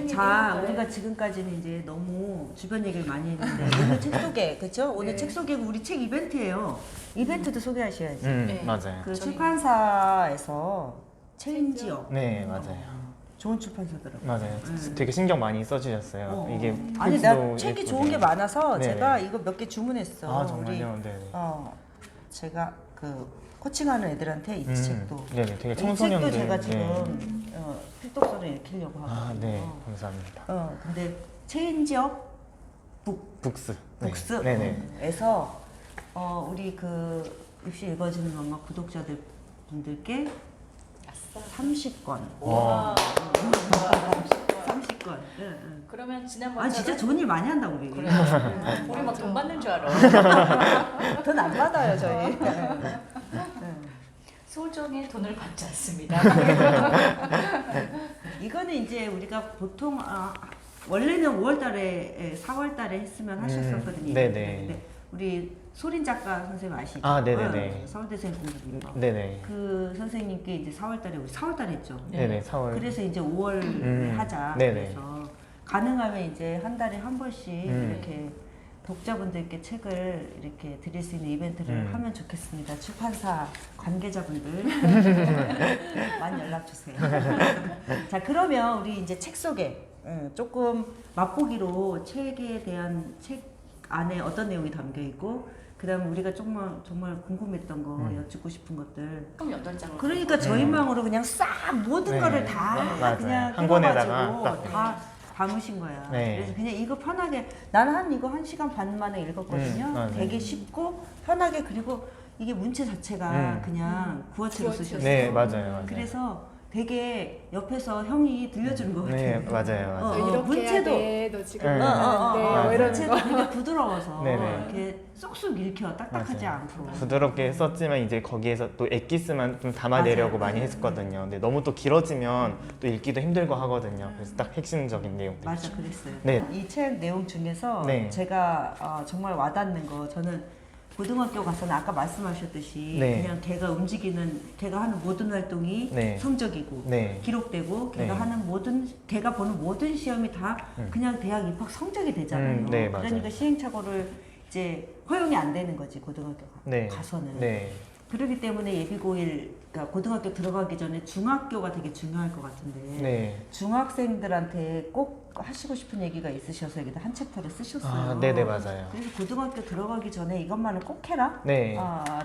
자, 우리가 지금까지는 이제 너무 주변 얘기를 많이 했는데 오늘 책 소개, 그렇죠? 오늘 책 소개고 우리 책 이벤트예요. 이벤트도 소개하셔야지. 네. 맞아요. 그 출판사에서 체인지업. 네, 맞아요. 좋은 출판사더라고요. 맞아요. 되게 신경 많이 써주셨어요. 이게 아니 나 페이지도 책이 예쁘게. 좋은 게 많아서 네네. 제가 이거 몇 개 주문했어. 아, 정말요? 네. 제가 그 코칭하는 애들한테 이 책도. 네네, 되게 이 청소년들. 책도 제가 지금 네. 필독서를 읽히려고 하거든요. 아, 네, 감사합니다. 근데 체인지업 북스. 북스 네네. 에서 우리 그 입시 읽어주는 엄마 구독자들 분들께 30권. 와. 30권. 그러면 지난번 아 진짜 좋은 일 많이 한다 우리. 그래. 우리 막 돈 받는 줄 알아. 돈 안 받아요 저희. 소정의 돈을 받지 않습니다. 이거는 이제 우리가 보통 원래는 5월달에 4월달에 했으면 하셨었거든요. 네네. 근데 우리 소린 작가 선생님 아시죠? 아, 네네네. 서울대생 공부인가. 네네. 그 선생님께 이제 4월달에 우리 4월달에 했죠. 네네, 4월. 그래서 이제 5월에 하자. 네네. 그래서 가능하면 이제 한 달에 한 번씩 음. 이렇게 독자분들께 책을 이렇게 드릴 수 있는 이벤트를 하면 좋겠습니다. 출판사 관계자분들 많이 연락 주세요. 자, 그러면 우리 이제 책 소개 조금 맛보기로 책에 대한 책 안에 어떤 내용이 담겨 있고, 그다음 우리가 정말 궁금했던 거 여쭙고 싶은 것들. 그럼 8장으로. 그러니까 저희 망으로 그냥 싹 모든 네. 거를 다 맞아요. 그냥 한 권에다가 끊어가지고 딱. 다 담으신 거야. 네. 그래서 그냥 이거 편하게 나는 이거 1시간 반 만에 읽었거든요. 맞아요. 되게 쉽고 편하게, 그리고 이게 문체 자체가 그냥 구어체로 쓰셨어요. 네, 맞아요. 그래서 되게 옆에서 형이 들려주는 것 같아요. 네, 맞아요. 이렇게 문체도 해야 돼, 너 지금 네. 하는데 뭐 맞아요. 이런 문체도 거. 되게 부드러워서 네네. 이렇게 쏙쏙 읽혀 딱딱하지 맞아요. 않고. 부드럽게 썼지만 이제 거기에서 또 엑기스만 좀 담아내려고 맞아요. 많이 했었거든요. 근데 너무 또 길어지면 또 읽기도 힘들고 하거든요. 그래서 딱 핵심적인 내용들. 맞아, 그랬어요. 네. 이 책 내용 중에서 네. 제가 정말 와닿는 거, 저는 고등학교 가서는 아까 말씀하셨듯이 네. 그냥 걔가 하는 모든 활동이 네. 성적이고 네. 기록되고 걔가 네. 하는 걔가 보는 모든 시험이 다 그냥 대학 입학 성적이 되잖아요. 네, 맞아요. 그러니까 시행착오를 이제 허용이 안 되는 거지, 고등학교 네. 가서는. 네. 그렇기 때문에 예비고일, 그러니까 고등학교 들어가기 전에 중학교가 되게 중요할 것 같은데 네. 중학생들한테 꼭 하시고 싶은 얘기가 있으셔서 여기다 한 챕터를 쓰셨어요. 아, 네네, 맞아요. 그래서 고등학교 들어가기 전에 이것만은 꼭 해라 네.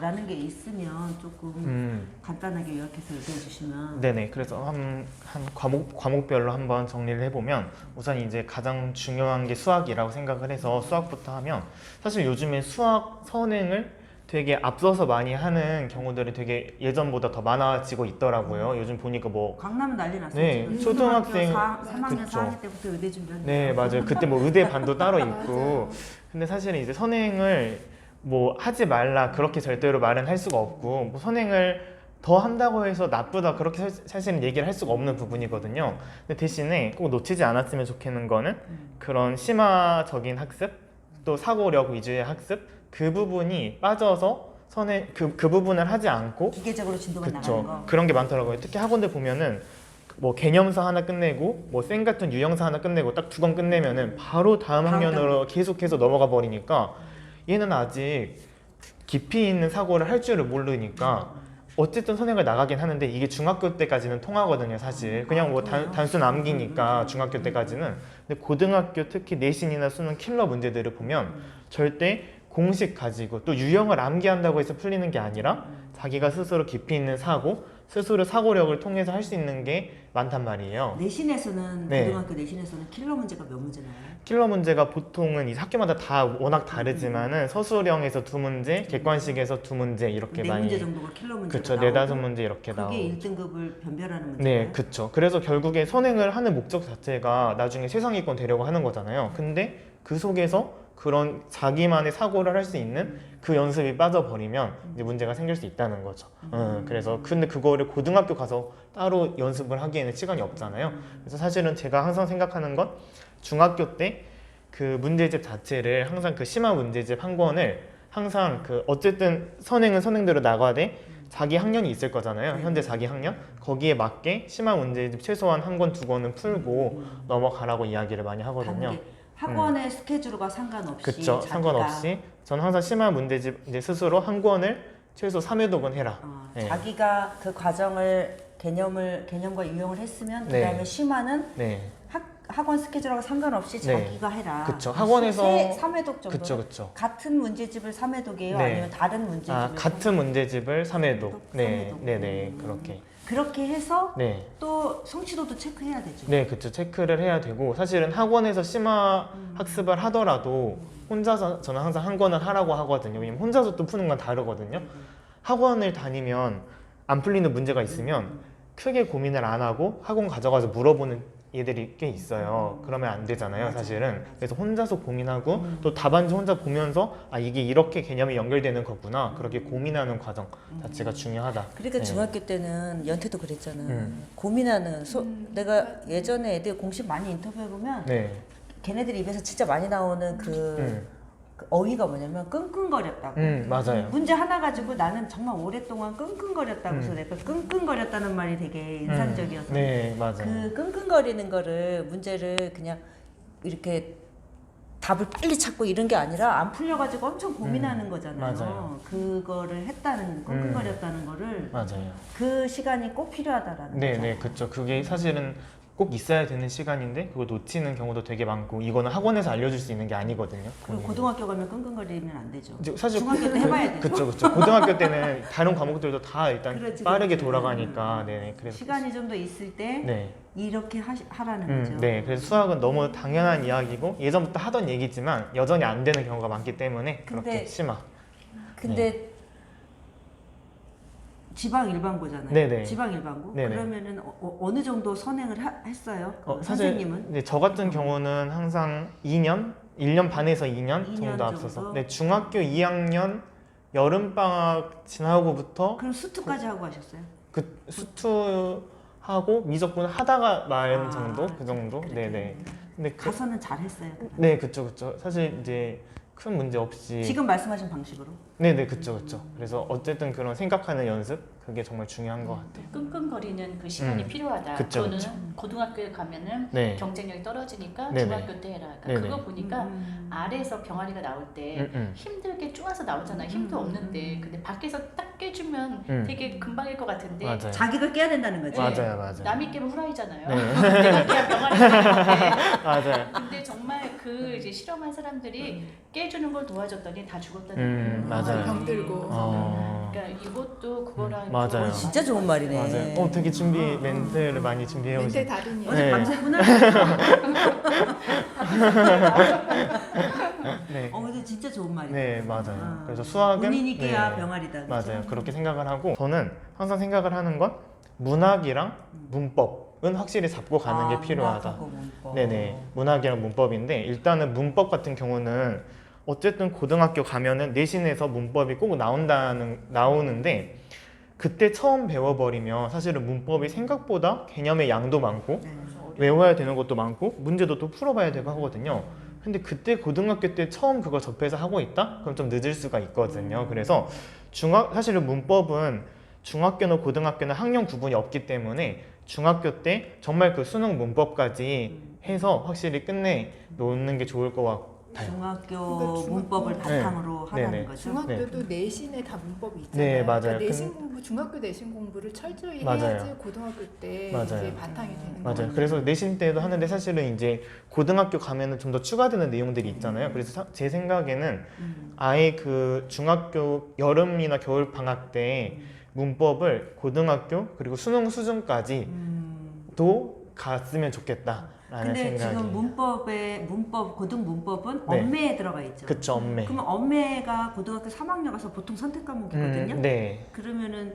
라는 게 있으면 조금 간단하게 요약해서 얘기해 주시면. 네네. 그래서 한 과목별로 한번 정리를 해보면, 우선 이제 가장 중요한 게 수학이라고 생각을 해서 수학부터 하면, 사실 요즘에 수학 선행을 되게 앞서서 많이 하는 경우들이 되게 예전보다 더 많아지고 있더라고요. 요즘 보니까 뭐 강남은 난리 났어요. 네, 지금. 초등학생 3학년 그쵸. 4학년 때부터 의대 준비하는. 네, 맞아요. 그때 뭐 의대 반도 따로 있고. 근데 사실은 이제 선행을 뭐 하지 말라 그렇게 절대로 말은 할 수가 없고, 뭐 선행을 더 한다고 해서 나쁘다 그렇게 사실은 얘기를 할 수가 없는 부분이거든요. 근데 대신에 꼭 놓치지 않았으면 좋겠는 거는 그런 심화적인 학습, 또 사고력 위주의 학습, 그 부분이 빠져서 선행 그 부분을 하지 않고. 기계적으로 진도가 나가는 그쵸. 거. 그런 게 많더라고요. 특히 학원들 보면은 뭐 개념서 하나 끝내고 뭐 쌤 같은 유형서 하나 끝내고 딱 2권 끝내면은 바로 다음 학년으로 계속해서 넘어가 버리니까 얘는 아직 깊이 있는 사고를 할 줄을 모르니까 어쨌든 선행을 나가긴 하는데 이게 중학교 때까지는 통하거든요, 사실. 그냥 뭐 단순 암기니까 중학교 때까지는. 근데 고등학교 특히 내신이나 수능 킬러 문제들을 보면 절대 공식 가지고 또 유형을 암기한다고 해서 풀리는 게 아니라 자기가 스스로 깊이 있는 사고, 스스로 사고력을 통해서 할 수 있는 게 많단 말이에요. 내신에서는 네. 고등학교 내신에서는 킬러 문제가 몇 문제 나와요? 킬러 문제가 보통은 이 학교마다 다 워낙 다르지만은 서술형에서 2문제, 객관식에서 2문제 이렇게 4문제 많이. 정도가 킬러 문제가 그쵸, 나오고 4-5문제 이렇게 나오고. 그게 1등급을 변별하는 문제예요? 네, 그쵸. 그래서 결국에 선행을 하는 목적 자체가 나중에 최상위권 되려고 하는 거잖아요. 근데 그 속에서 그런 자기만의 사고를 할 수 있는 그 연습이 빠져버리면 이제 문제가 생길 수 있다는 거죠. 그래서 근데 그거를 고등학교 가서 따로 연습을 하기에는 시간이 없잖아요. 그래서 사실은 제가 항상 생각하는 건 중학교 때 그 문제집 자체를 항상 그 심화 문제집 한 권을 항상 그 어쨌든 선행은 선행대로 나가되 자기 학년이 있을 거잖아요. 네. 현재 자기 학년 거기에 맞게 심화 문제집 최소한 한 권, 두 권은 풀고 넘어가라고 이야기를 많이 하거든요. 단계. 학원의 스케줄과 상관없이 그쵸. 자기가 상관없이 저는 항상 심화 문제집 이제 스스로 한 권을 최소 3회독은 해라. 네. 자기가 그 과정을 개념과 유형을 했으면 네. 그다음에 심화는 네. 학원 스케줄하고 상관없이 네. 자기가 해라. 그쵸. 학원에서 3회독 정도. 그쵸. 같은 문제집을 3회독이에요? 네. 아니면 다른 문제집을? 같은 문제집을 3회독. 네. 3회독. 네네. 그렇게. 그렇게 해서 네. 또 성취도도 체크해야 되죠. 네, 그쵸. 체크를 해야 되고 사실은 학원에서 심화 학습을 하더라도 혼자서 저는 항상 한 권을 하라고 하거든요. 왜냐면 혼자서 또 푸는 건 다르거든요. 학원을 다니면 안 풀리는 문제가 있으면 크게 고민을 안 하고 학원 가져가서 물어보는 얘들이 꽤 있어요. 그러면 안 되잖아요, 사실은. 그래서 혼자서 고민하고 또 답안지 혼자 보면서 아 이게 이렇게 개념이 연결되는 거구나. 그렇게 고민하는 과정 자체가 중요하다. 그러니까 네. 중학교 때는 연태도 그랬잖아. 음. 고민하는 내가 예전에 애들 공식 많이 인터뷰해보면 네. 걔네들 입에서 진짜 많이 나오는 그 어휘가 뭐냐면 끙끙거렸다고. 맞아요. 문제 하나 가지고 나는 정말 오랫동안 끙끙거렸다고 해서 내가 끙끙거렸다는 말이 되게 인상적이어서 네, 맞아요. 그 끙끙거리는 거를 문제를 그냥 이렇게 답을 빨리 찾고 이런 게 아니라 안 풀려가지고 엄청 고민하는 거잖아요. 맞아요. 그거를 했다는 끙끙거렸다는 거를 맞아요. 그 시간이 꼭 필요하다라는 네, 거죠. 네, 그렇죠. 그게 사실은 꼭 있어야 되는 시간인데 그걸 놓치는 경우도 되게 많고 이거는 학원에서 알려줄 수 있는 게 아니거든요. 그리고 고등학교 가면 끙끙거리면 안 되죠. 이제 사실 중학교 때 해봐야 되죠. 그렇죠. 고등학교 때는 다른 과목들도 다 일단 그렇지, 빠르게 그렇지. 돌아가니까, 네, 그래서 시간이 좀 더 있을 때 네, 이렇게 하라는 거죠. 네, 그래서 수학은 너무 당연한 이야기고 예전부터 하던 얘기지만 여전히 안 되는 경우가 많기 때문에 그렇게 근데 심화. 근데 지방 일반고잖아요. 네네. 지방 일반고. 네네. 그러면은 어느 정도 선행을 했어요? 그 사실 선생님은? 이제 저 같은 경우는 항상 2년, 1년 반에서 2년 2년 정도 앞서서 정도? 네, 중학교 2학년 여름방학 지나고부터 그럼 수투까지 하고 하셨어요? 그 수투하고 미적분 하다가 말 정도? 그 정도? 그래. 네네. 근데 가서는 잘했어요. 네, 그쵸. 사실 이제 큰 문제 없이. 지금 말씀하신 방식으로? 네네, 그쵸. 그래서 어쨌든 그런 생각하는 연습, 그게 정말 중요한 것 같아요. 끙끙거리는 그 시간이 필요하다. 그쵸, 또는 그쵸. 고등학교에 가면은 네. 경쟁력이 떨어지니까 네네. 중학교 때 해라. 그러니까 네네. 그거 보니까 아래에서 병아리가 나올 때 힘들게 쪼아서 나오잖아요. 힘도 없는데 근데 밖에서 딱 깨주면 되게 금방일 것 같은데 맞아요. 자기가 깨야 된다는 거지? 맞아요. 남이 깨면 후라이잖아요. 네. 내가 깨야 병아리가 나는데 맞아요. 근데 정말 그 이제 실험한 사람들이 깨주는 걸 도와줬더니 다 죽었다는 거예요. 맞아요. 병들고. 그러니까 이것도 그거랑 맞아요. 진짜 좋은 말이네. 맞아요. 되게 멘트를 많이 준비해 멘트 오신. 달인이에요. 어제 네. 밤새구나? 네. 근데 진짜 좋은 말이네. 네, 맞아요. 그래서 수학은 본인이 깨야 네, 병아리다. 그죠? 맞아요. 그렇게 생각을 하고 저는 항상 생각을 하는 건 문학이랑 문법은 확실히 잡고 가는 게 필요하다. 문학하고 문법. 네네. 문학이랑 문법인데 일단은 문법 같은 경우는 어쨌든 고등학교 가면은 내신에서 문법이 꼭 나오는데 그때 처음 배워버리면 사실은 문법이 생각보다 개념의 양도 많고 네. 외워야 되는 것도 많고 문제도 또 풀어봐야 되고 하거든요. 근데 그때 고등학교 때 처음 그거 접해서 하고 있다? 그럼 좀 늦을 수가 있거든요. 그래서 사실은 문법은 중학교나 고등학교나 학년 구분이 없기 때문에 중학교 때 정말 그 수능 문법까지 해서 확실히 끝내 놓는 게 좋을 것 같아요. 중학교 그러니까 문법을 네. 바탕으로 하라는 네네. 거죠. 중학교도 내신에 다 문법이 있잖아요. 네, 맞아요. 그러니까 내신 공부, 중학교 내신 공부를 철저히 맞아요. 해야지 고등학교 때 맞아요. 이제 바탕이 되는 맞아요. 거예요. 그래서 내신 때도 하는데 사실은 이제 고등학교 가면은 좀 더 추가되는 내용들이 있잖아요. 그래서 제 생각에는 아예 그 중학교 여름이나 겨울 방학 때 문법을 고등학교 그리고 수능 수준까지도 갔으면 좋겠다라는 근데 생각이. 지금 고등 문법은 네. 엄매에 들어가 있죠. 그쵸, 엄매. 그러면 엄매가 고등학교 3학년 가서 보통 선택 과목이거든요. 네. 그러면은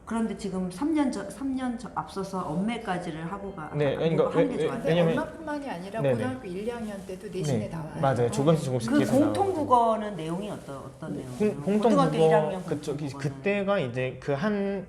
그런데 지금 3년 앞서서 엄매까지를 하고 네, 그러니까 하는 게 좋아요. 근데 왜냐면- 엄마뿐만이 아니라 네네. 고등학교 1, 2학년 때도 내신에 네. 나와요. 맞아요. 조금씩 그 계속 공통 나오고. 국어는 내용이 어떤 내용이에요? 공통 고등학교 국어 1학년 그쪽 국어는. 그때가 이제 그 한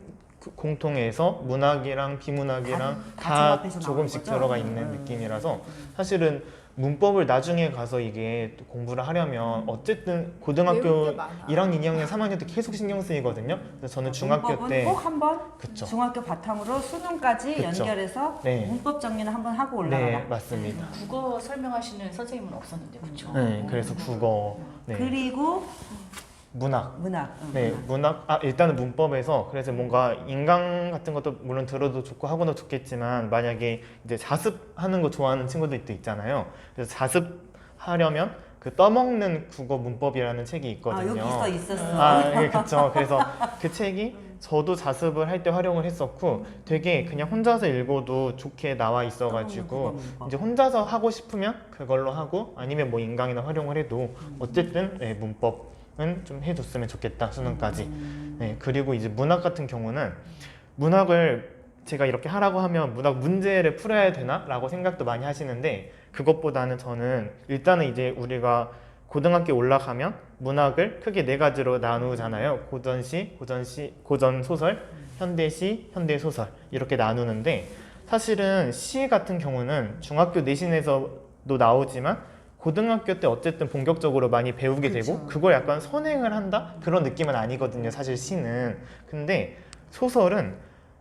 공통해서 문학이랑 비문학이랑 다 다 종합해서 조금씩 나오는 거죠? 들어가 있는 느낌이라서 사실은 문법을 나중에 가서 이게 또 공부를 하려면 어쨌든 고등학교 배울 게 많아. 1학년, 2학년, 3학년 때 계속 신경 쓰이거든요. 그래서 저는 중학교 문법은 때 꼭 한번 그쵸. 중학교 바탕으로 수능까지 그쵸. 연결해서 네. 문법 정리는 한번 하고 올라가라. 네, 맞습니다. 국어 설명하시는 선생님은 없었는데 그렇죠? 네, 그래서 국어, 네, 그리고 문학. 문학. 네, 문학. 일단은 문법에서 그래서 뭔가 인강 같은 것도 물론 들어도 좋고 하고도 좋겠지만 만약에 이제 자습하는 거 좋아하는 친구들도 있잖아요. 그래서 자습하려면 그 떠먹는 국어 문법이라는 책이 있거든요. 여기 있었어. 예, 그쵸. 그래서 그 책이 저도 자습을 할 때 활용을 했었고 되게 그냥 혼자서 읽어도 좋게 나와 있어가지고 이제 혼자서 하고 싶으면 그걸로 하고 아니면 뭐 인강이나 활용을 해도 어쨌든 네, 문법은 좀 해줬으면 좋겠다 수능까지. 네, 그리고 이제 문학 같은 경우는 문학을 제가 이렇게 하라고 하면 문학 문제를 풀어야 되나? 라고 생각도 많이 하시는데 그것보다는 저는 일단은 이제 우리가 고등학교 올라가면 문학을 크게 네 가지로 나누잖아요. 고전시, 고전 소설, 현대시, 현대소설 이렇게 나누는데 사실은 시 같은 경우는 중학교 내신에서도 나오지만 고등학교 때 어쨌든 본격적으로 많이 배우게 그쵸. 되고 그걸 약간 선행을 한다? 그런 느낌은 아니거든요. 사실 시는. 근데 소설은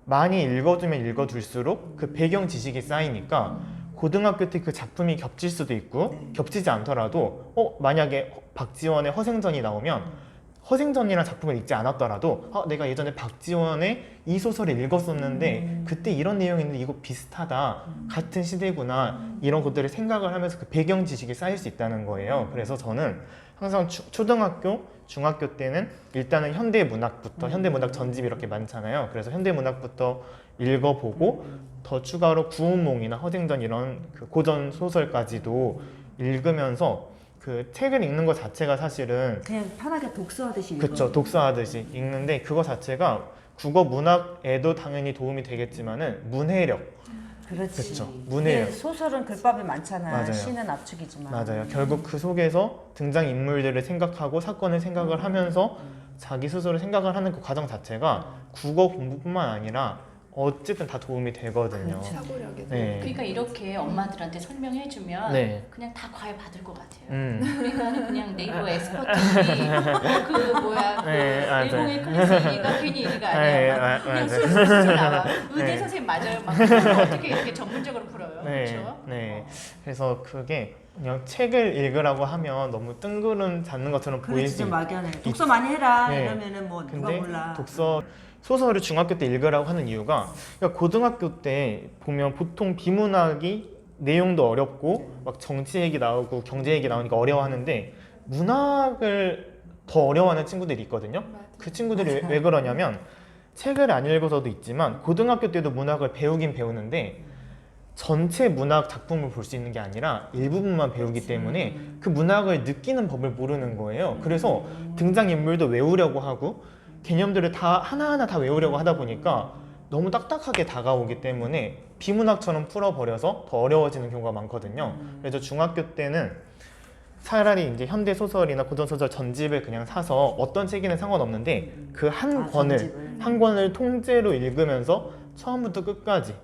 많이 읽어두면 읽어둘수록 그 배경 지식이 쌓이니까 고등학교 때 그 작품이 겹칠 수도 있고 네. 겹치지 않더라도 만약에 박지원의 허생전이 나오면 허생전이라는 작품을 읽지 않았더라도 내가 예전에 박지원의 이 소설을 읽었었는데 그때 이런 내용인데 이거 비슷하다 같은 시대구나 이런 것들을 생각을 하면서 그 배경 지식이 쌓일 수 있다는 거예요. 그래서 저는 항상 초등학교, 중학교 때는 일단은 현대문학부터 현대문학 전집 이렇게 많잖아요. 그래서 현대문학부터 읽어보고 더 추가로 구운몽이나 허생전 이런 그 고전 소설까지도 읽으면서 그 책을 읽는 것 자체가 사실은 그냥 편하게 독서하듯이 그쵸, 독서하듯이 읽는데 그거 자체가 국어 문학에도 당연히 도움이 되겠지만은 문해력 그렇지. 그쵸, 문해력. 근데 소설은 글밥이 많잖아. 맞아요. 시는 압축이지만. 맞아요. 결국 그 속에서 등장 인물들을 생각하고 사건을 생각을 하면서 자기 스스로 생각을 하는 그 과정 자체가 국어 공부뿐만 아니라 어쨌든 다 도움이 되거든요. 사고력에서. 네. 그러니까 이렇게 엄마들한테 설명해주면 네. 그냥 다 과외 받을 것 같아요. 음. 그냥 네이버 엑스퍼트니 그 뭐야 그 네, 맞아요. 일공의 클래스 2가 괜히 1가 네, 아니야. 그냥 맞아요. 술술 나와. 의대 네. 선생님 맞아요. 막 그걸 어떻게 이렇게 전문적으로 풀어요. 네, 그렇죠? 네. 그래서 그게 그냥 책을 읽으라고 하면 너무 뜬구름 잡는 것처럼 보일 그렇지 수 좀 있 막연해. 독서 많이 해라 네. 이러면은 뭐 누가 근데 몰라. 독서 소설을 중학교 때 읽으라고 하는 이유가 그러니까 고등학교 때 보면 보통 비문학이 내용도 어렵고 막 정치 얘기 나오고 경제 얘기 나오니까 어려워하는데 문학을 더 어려워하는 친구들이 있거든요. 그 친구들이 왜 그러냐면 책을 안 읽어서도 있지만 고등학교 때도 문학을 배우긴 배우는데 전체 문학 작품을 볼 수 있는 게 아니라 일부분만 배우기 때문에 그 문학을 느끼는 법을 모르는 거예요. 그래서 등장인물도 외우려고 하고 개념들을 다 하나하나 다 외우려고 하다 보니까 너무 딱딱하게 다가오기 때문에 비문학처럼 풀어버려서 더 어려워지는 경우가 많거든요. 그래서 중학교 때는 차라리 이제 현대 소설이나 고전 소설 전집을 그냥 사서 어떤 책이는 상관없는데 그 한 권을 통째로 읽으면서 처음부터 끝까지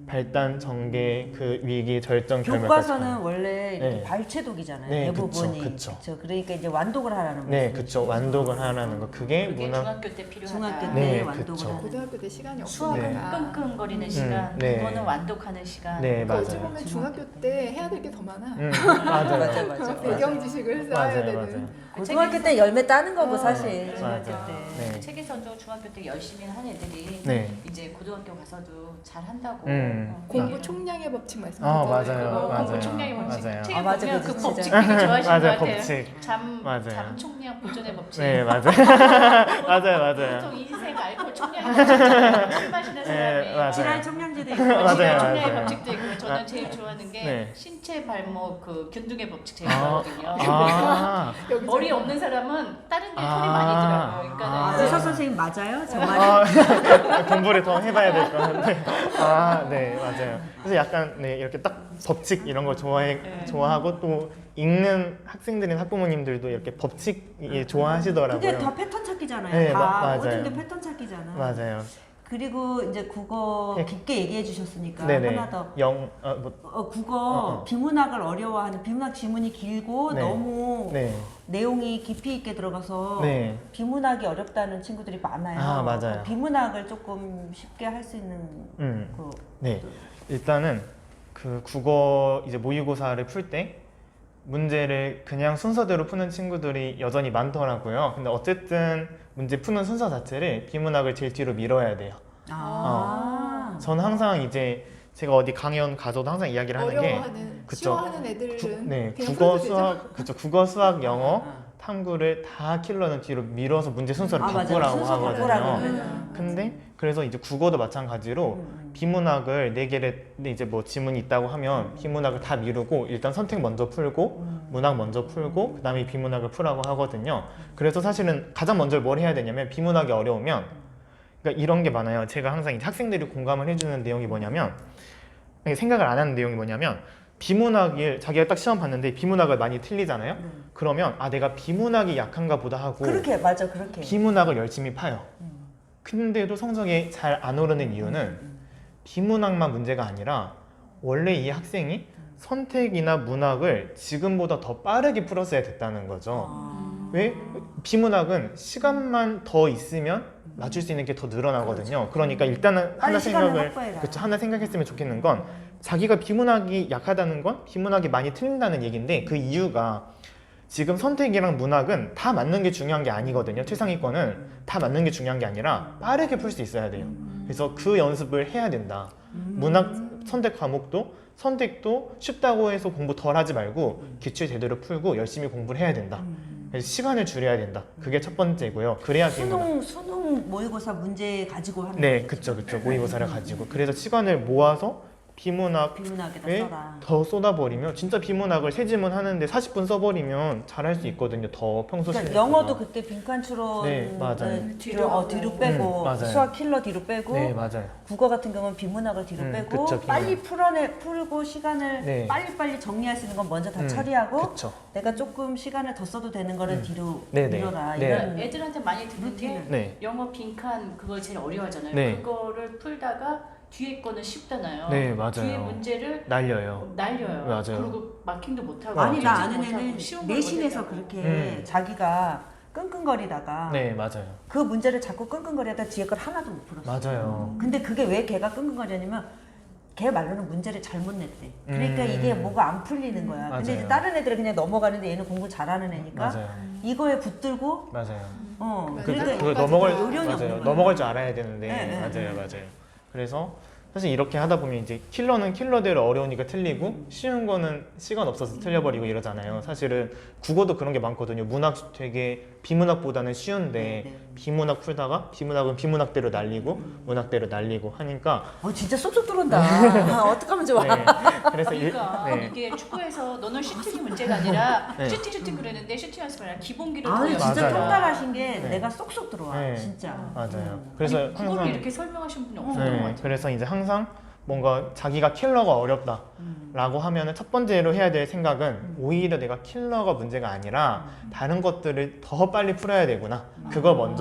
발단, 전개, 그 위기, 절정, 결말까지 교과서는 원래 이렇게 네. 발췌독이잖아요. 네, 대부분이. 그쵸. 그러니까 이제 완독을 하라는 네, 거죠. 그쵸. 완독을 하라는 거. 그게 그게 문학 중학교 때 필요하다. 중학교 때 네, 완독을 그쵸. 하는. 고등학교 때 시간이 수학은 없으니까. 끙끙거리는 시간, 네. 국어는 완독하는 시간. 네, 그러니까 어찌 맞아요. 보면 중학교 때 해야 될 게 더 많아. 맞아요. 맞아. 배경 지식을 쌓아야 맞아요, 되는. 맞아요. 고등학교 때 열매 따는 거고 사실. 맞아요. 중학교 때. 네. 책에서도 중학교 때 열심히 한 애들이 네. 이제 고등학교 가서도 잘 한다고. 공부 총량의 법칙 맞아요. 그거 맞아요. 공부 총량의 법칙. 맞아요. 책에 맞아, 보면 그거 그 진짜. 법칙 되게 좋아하시는 것 맞아요, 같아요. 법칙. 잠 맞아요. 총량 보존의 법칙. 네, 맞아요. 맞아요. 보통 인생 알코올 총량의 법칙. 술 마시는 사람이. 맞아요. 지랄 청량제도 있고. 맞아요, 지랄 총량의 맞아요. 법칙도 있고 저는 제일 좋아하는 게 네. 신체 발목 그 균등의 법칙 제일 아, 좋아하거든요. 머리 없는 사람은 다른 게 털이 많이 들어요. 그러니까 의사 선생님 맞아요? 정말. 공부를 더 해봐야 될 것 같은데. 네, 맞아요. 그래서 약간 네, 이렇게 딱 법칙 이런 거 좋아하고 또 읽는 학생들이나 학부모님들도 이렇게 법칙 좋아하시더라고요. 그게 다 패턴 찾기잖아요. 네, 다 맞아요. 모든 게 패턴 찾기잖아. 맞아요. 그리고 이제 국어 네. 깊게 얘기해 주셨으니까 네네. 하나 더. 국어 어. 비문학을 어려워하는 비문학 지문이 길고 네. 너무 네. 내용이 깊이 있게 들어가서 네. 비문학이 어렵다는 친구들이 많아요. 아, 맞아요. 비문학을 조금 쉽게 할 수 있는 그 네. 일단은 그 국어 이제 모의고사를 풀 때 문제를 그냥 순서대로 푸는 친구들이 여전히 많더라고요. 근데 어쨌든 문제 푸는 순서 자체를 비문학을 제일 뒤로 밀어야 돼요. 저는 항상 이제 제가 어디 강연 가서도 항상 이야기를 하는 게 어려워하는 그쵸. 쉬워하는 애들은 네, 그냥 국어, 풀어도 되죠? 수학, 그쵸. 국어, 수학, 영어, 아. 탐구를 다 킬러는 뒤로 밀어서 문제 순서를 맞아요. 바꾸라고 순서 바꾸라고 하거든요. 그러죠. 근데 그래서 이제 국어도 마찬가지로 비문학을 4개를 이제 뭐 지문이 있다고 하면 비문학을 다 미루고 일단 선택 먼저 풀고 문학 먼저 풀고 그다음에 비문학을 풀라고 하거든요. 그래서 사실은 가장 먼저 뭘 해야 되냐면 비문학이 어려우면 그러니까 이런 게 많아요. 제가 항상 이제 학생들이 공감을 해주는 내용이 뭐냐면 생각을 안 하는 내용이 뭐냐면 비문학을 자기가 딱 시험 봤는데 비문학을 많이 틀리잖아요. 그러면 아 내가 비문학이 약한가 보다 하고 그렇게 맞아 그렇게. 비문학을 열심히 파요. 근데도 성적이 잘 안 오르는 이유는 비문학만 문제가 아니라 원래 이 학생이 선택이나 문학을 지금보다 더 빠르게 풀었어야 됐다는 거죠. 왜? 비문학은 시간만 더 있으면 맞출 수 있는 게 더 늘어나거든요. 그러니까 일단은 빨리 시간을 확보해라. 그쵸, 하나 생각했으면 좋겠는 건 자기가 비문학이 약하다는 건 비문학이 많이 틀린다는 얘기인데 그 이유가 지금 선택이랑 문학은 다 맞는 게 중요한 게 아니거든요. 최상위권은 다 맞는 게 중요한 게 아니라 빠르게 풀 수 있어야 돼요. 그래서 그 연습을 해야 된다. 문학 선택 과목도 선택도 쉽다고 해서 공부 덜 하지 말고 기출 제대로 풀고 열심히 공부를 해야 된다. 그래서 시간을 줄여야 된다. 그게 첫 번째고요. 그래야 비문학. 수능 모의고사 문제 가지고 하는 네, 거죠. 그쵸. 모의고사를 가지고. 그래서 시간을 모아서 비문학에 비문학에다 써라. 더 쏟아버리면 진짜 비문학을 세 지문 하는데 40분 써버리면 잘할 수 있거든요. 더 평소 그러니까 실력보다. 영어도 그때 빈칸 추론 네, 맞아요. 뒤로 빼고 맞아요. 수학 킬러 뒤로 빼고 네, 맞아요. 국어 같은 경우는 비문학을 뒤로 빼고 그쵸, 빨리 풀고 시간을 네. 빨리빨리 정리할 수 있는 건 먼저 다 처리하고 그쵸. 내가 조금 시간을 더 써도 되는 거를 뒤로 네, 네. 밀어라 네. 이런 애들한테 많이 듣는 게 네. 영어 빈칸 그걸 제일 어려워하잖아요. 네. 그거를 풀다가 뒤에 거는 쉽잖아요. 네, 맞아요. 뒤에 문제를 날려요. 날려요. 맞아요. 그리고 마킹도 못하고 아니 나 뒷짓 아는 못하고 애는 쉬운 걸 내신에서 못했다고. 그렇게 자기가 끙끙거리다가 네, 맞아요. 그 문제를 자꾸 끙끙거리다가 뒤에 걸 하나도 못 풀었어. 맞아요. 근데 그게 왜 걔가 끙끙거리냐면 걔 말로는 문제를 잘못 냈대. 그러니까 음. 이게 뭐가 안 풀리는 거야. 근데 맞아요. 이제 다른 애들은 그냥 넘어가는데 얘는 공부 잘하는 애니까 맞아요. 이거에 붙들고 맞아요. 그러니까 그거 넘어갈 요령이 없는 맞아요. 거야. 넘어갈 줄 알아야 되는데 네, 네. 맞아요. 그래서 사실 이렇게 하다 보면 이제 킬러는 킬러대로 어려우니까 틀리고 쉬운 거는 시간 없어서 틀려버리고 이러잖아요. 사실은 국어도 그런 게 많거든요. 문학 되게 비문학보다는 쉬운데 네. 비문학 풀다가 비문학은 비문학대로 날리고 문학대로 날리고 하니까 진짜 쏙쏙 들어온다. 어떡하면 좋아. 네. 그래서 그러니까 네. 이게 축구에서 너는 슈팅이 문제가 아니라 네. 슈팅 그랬는데 슈팅 연습을 아니라 기본기를 더 아니 진짜 맞아요. 통달하신 게 네. 내가 쏙쏙 들어와. 네. 진짜. 맞아요. 그래서 그걸 항상 이렇게 설명하신 분이 없었던 것 네, 같아요. 그래서 이제 항상 뭔가 자기가 킬러가 어렵다라고 하면은 첫 번째로 해야 될 생각은 오히려 내가 킬러가 문제가 아니라 다른 것들을 더 빨리 풀어야 되구나. 그걸 먼저